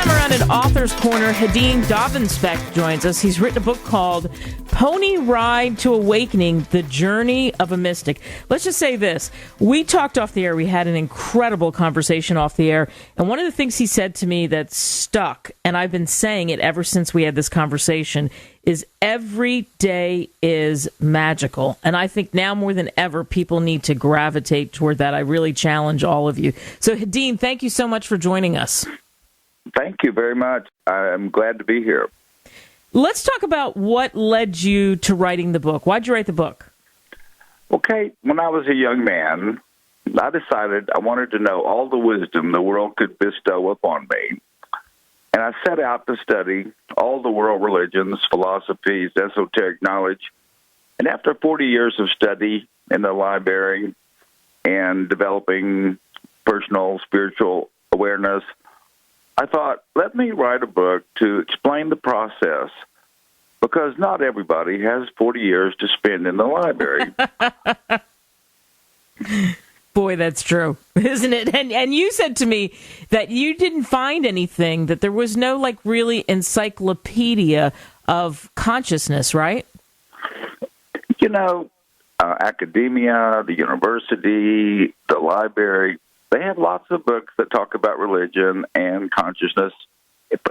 time around in Author's Corner, Hedin Daubenspeck joins us. He's written a book called Pony Ride to Awakening, The Journey of a Mystic. Let's just say this. We talked off the air. We had an incredible conversation off the air. And one of the things he said to me that stuck, and I've been saying it ever since we had this conversation, is every day is magical. And I think now more than ever, people need to gravitate toward that. I really challenge all of you. So, Hedin, thank you so much for joining us. Thank you very much. I'm glad to be here. Let's talk about what led you to writing the book. Why'd you write the book? Well, Kate, when I was a young man, I decided I wanted to know all the wisdom the world could bestow upon me. And I set out to study all the world religions, philosophies, esoteric knowledge. And after 40 years of study in the library and developing personal spiritual awareness, I thought, let me write a book to explain the process, because not everybody has 40 years to spend in the library. Boy, that's true, isn't it? And you said to me that you didn't find anything, that there was no, like, really encyclopedia of consciousness, right? You know, academia, the university, the library, they have lots of books that talk about religion and consciousness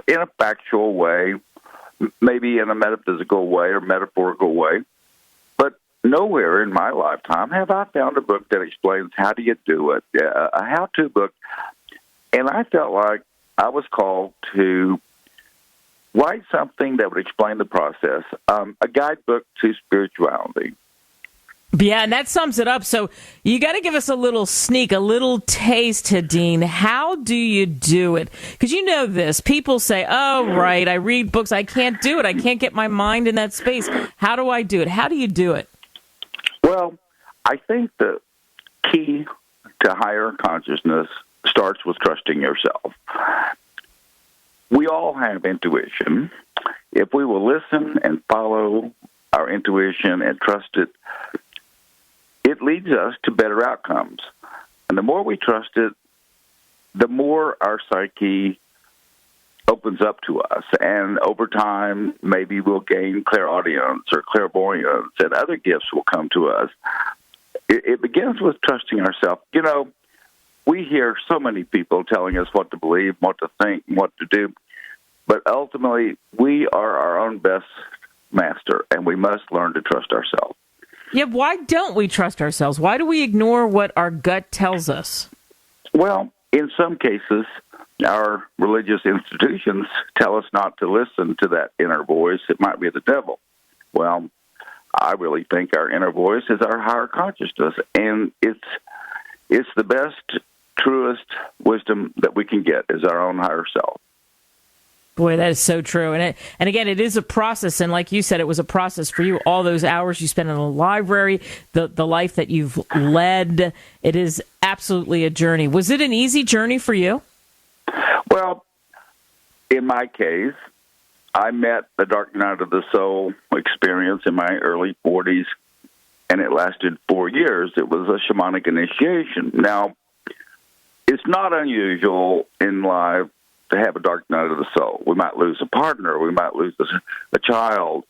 in a factual way, maybe in a metaphysical way or metaphorical way. But nowhere in my lifetime have I found a book that explains how do you do it, a how-to book. And I felt like I was called to write something that would explain the process, a guidebook to spirituality. Yeah, and that sums it up. So you got to give us a little sneak, a little taste, Hedin. How do you do it? Because you know this. People say, oh, right, I read books. I can't do it. I can't get my mind in that space. How do I do it? How do you do it? Well, I think the key to higher consciousness starts with trusting yourself. We all have intuition. If we will listen and follow our intuition and trust it, it leads us to better outcomes. And the more we trust it, the more our psyche opens up to us. And over time, maybe we'll gain clairaudience or clairvoyance, and other gifts will come to us. It begins with trusting ourselves. You know, we hear so many people telling us what to believe, what to think, and what to do. But ultimately, we are our own best master, and we must learn to trust ourselves. Yeah, why don't we trust ourselves? Why do we ignore what our gut tells us? Well, in some cases, our religious institutions tell us not to listen to that inner voice. It might be the devil. Well, I really think our inner voice is our higher consciousness, and it's the best, truest wisdom that we can get is our own higher self. Boy, that is so true. And again, it is a process. And like you said, it was a process for you. All those hours you spent in the library, the life that you've led, it is absolutely a journey. Was it an easy journey for you? Well, in my case, I met the dark night of the soul experience in my early 40s, and it lasted 4 years. It was a shamanic initiation. Now, it's not unusual in life to have a dark night of the soul. We might lose a partner. We might lose a child.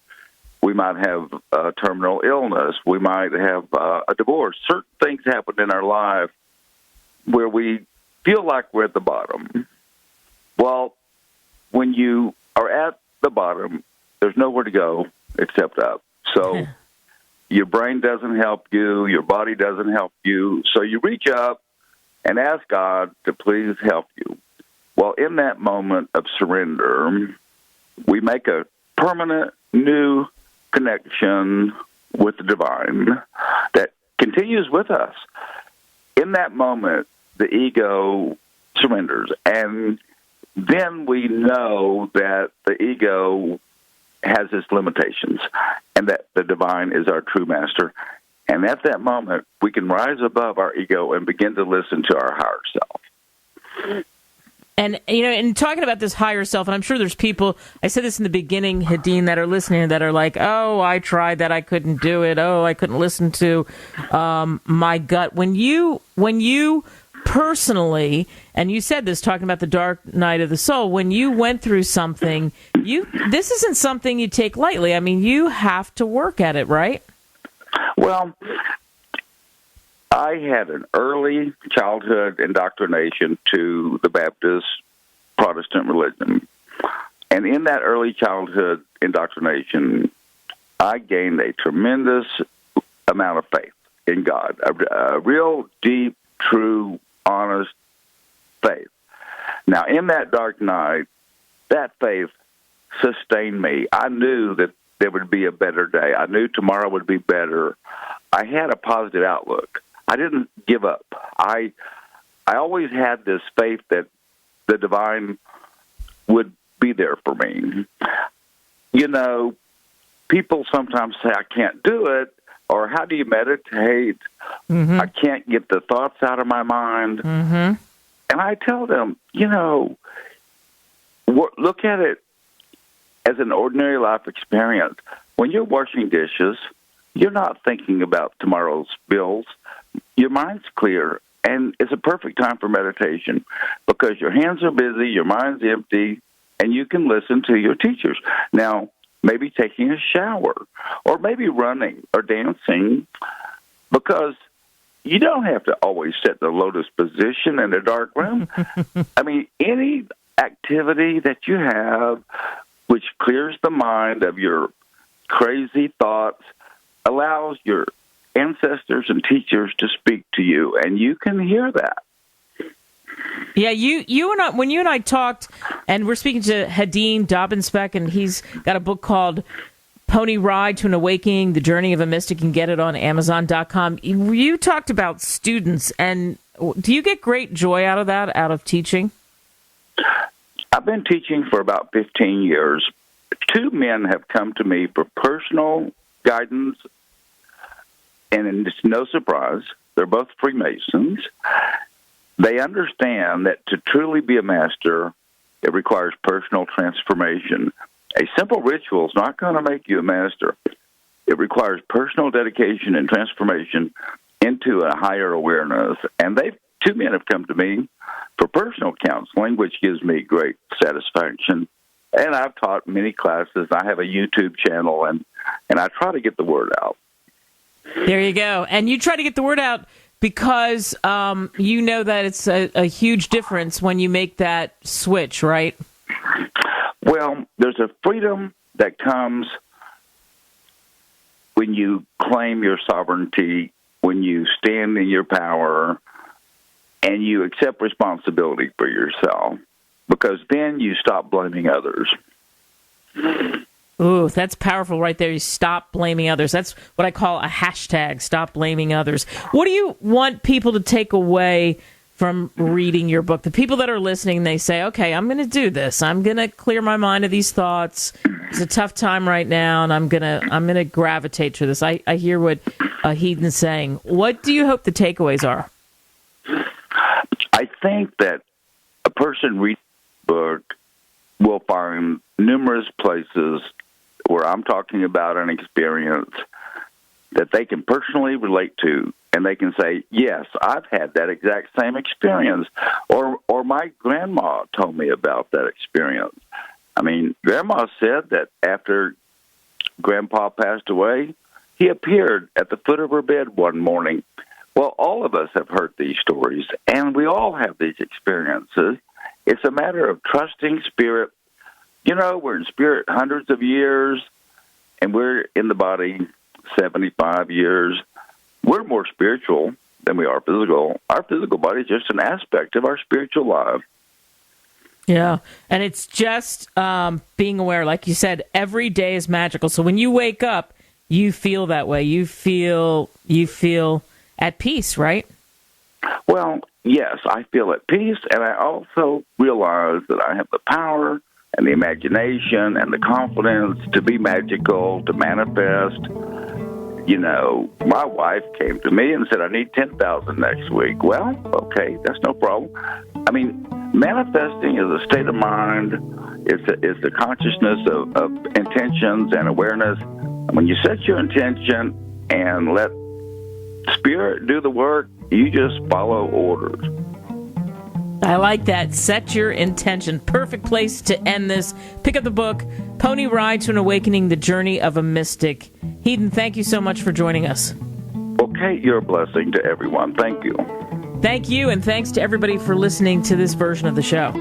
We might have a terminal illness. We might have a divorce. Certain things happen in our life where we feel like we're at the bottom. Well, when you are at the bottom, there's nowhere to go except up. So your brain doesn't help you. Your body doesn't help you. So you reach up and ask God to please help you. Well, in that moment of surrender, we make a permanent new connection with the divine that continues with us. In that moment, the ego surrenders, and then we know that the ego has its limitations and that the divine is our true master. And at that moment, we can rise above our ego and begin to listen to our higher self. And, you know, in talking about this higher self, and I'm sure there's people, I said this in the beginning, Hedin, that are listening that are like, oh, I tried that, I couldn't do it. Oh, I couldn't listen to my gut. When you personally, and you said this talking about the dark night of the soul, when you went through something, this isn't something you take lightly. I mean, you have to work at it, right? Well, I had an early childhood indoctrination to the Baptist Protestant religion. And in that early childhood indoctrination, I gained a tremendous amount of faith in God, a real deep, true, honest faith. Now, in that dark night, that faith sustained me. I knew that there would be a better day. I knew tomorrow would be better. I had a positive outlook. I didn't give up. I always had this faith that the divine would be there for me. You know, people sometimes say, I can't do it, or how do you meditate? Mm-hmm. I can't get the thoughts out of my mind. Mm-hmm. And I tell them, you know, look at it as an ordinary life experience. When you're washing dishes, you're not thinking about tomorrow's bills. Your mind's clear, and it's a perfect time for meditation because your hands are busy, your mind's empty, and you can listen to your teachers. Now, maybe taking a shower, or maybe running or dancing, because you don't have to always sit in the lotus position in a dark room. I mean, any activity that you have which clears the mind of your crazy thoughts allows your ancestors and teachers to speak to you, and you can hear that. Yeah, you and I, when you and I talked, and we're speaking to Hedin Daubenspeck, and he's got a book called Pony Ride to an Awakening, The Journey of a Mystic. You can get it on Amazon.com. You talked about students, and do you get great joy out of that, out of teaching? I've been teaching for about 15 years. 2 men have come to me for personal guidance, and it's no surprise. They're both Freemasons. They understand that to truly be a master, it requires personal transformation. A simple ritual is not going to make you a master. It requires personal dedication and transformation into a higher awareness. And 2 men have come to me for personal counseling, which gives me great satisfaction. And I've taught many classes. I have a YouTube channel, and I try to get the word out. There you go. And you try to get the word out because you know that it's a huge difference when you make that switch, right? Well, there's a freedom that comes when you claim your sovereignty, when you stand in your power, and you accept responsibility for yourself, because then you stop blaming others. Ooh, that's powerful right there. You stop blaming others. That's what I call a hashtag, stop blaming others. What do you want people to take away from reading your book? The people that are listening, they say, okay, I'm going to do this. I'm going to clear my mind of these thoughts. It's a tough time right now, and I'm gonna gravitate to this. I hear what Hedin's saying. What do you hope the takeaways are? I think that a person reading the book will find numerous places where I'm talking about an experience that they can personally relate to, and they can say, yes, I've had that exact same experience, or my grandma told me about that experience. I mean, Grandma said that after Grandpa passed away, he appeared at the foot of her bed one morning. Well, all of us have heard these stories, and we all have these experiences. It's a matter of trusting spirit. You know, we're in spirit hundreds of years, and we're in the body 75 years. We're more spiritual than we are physical. Our physical body is just an aspect of our spiritual life. Yeah, and it's just being aware. Like you said, every day is magical. So when you wake up, you feel that way. You feel at peace, right? Well, yes, I feel at peace, and I also realize that I have the power and the imagination and the confidence to be magical, to manifest. You know, my wife came to me and said, I need $10,000 next week. Well, okay, that's no problem. I mean, manifesting is a state of mind. It's the consciousness of intentions and awareness. When you set your intention and let Spirit do the work, you just follow orders. I like that. Set your intention. Perfect place to end this. Pick up the book, Pony Ride to an Awakening, The Journey of a Mystic. Hedin, thank you so much for joining us. Well, Kate, you're a blessing to everyone. Thank you. Thank you, and thanks to everybody for listening to this version of the show.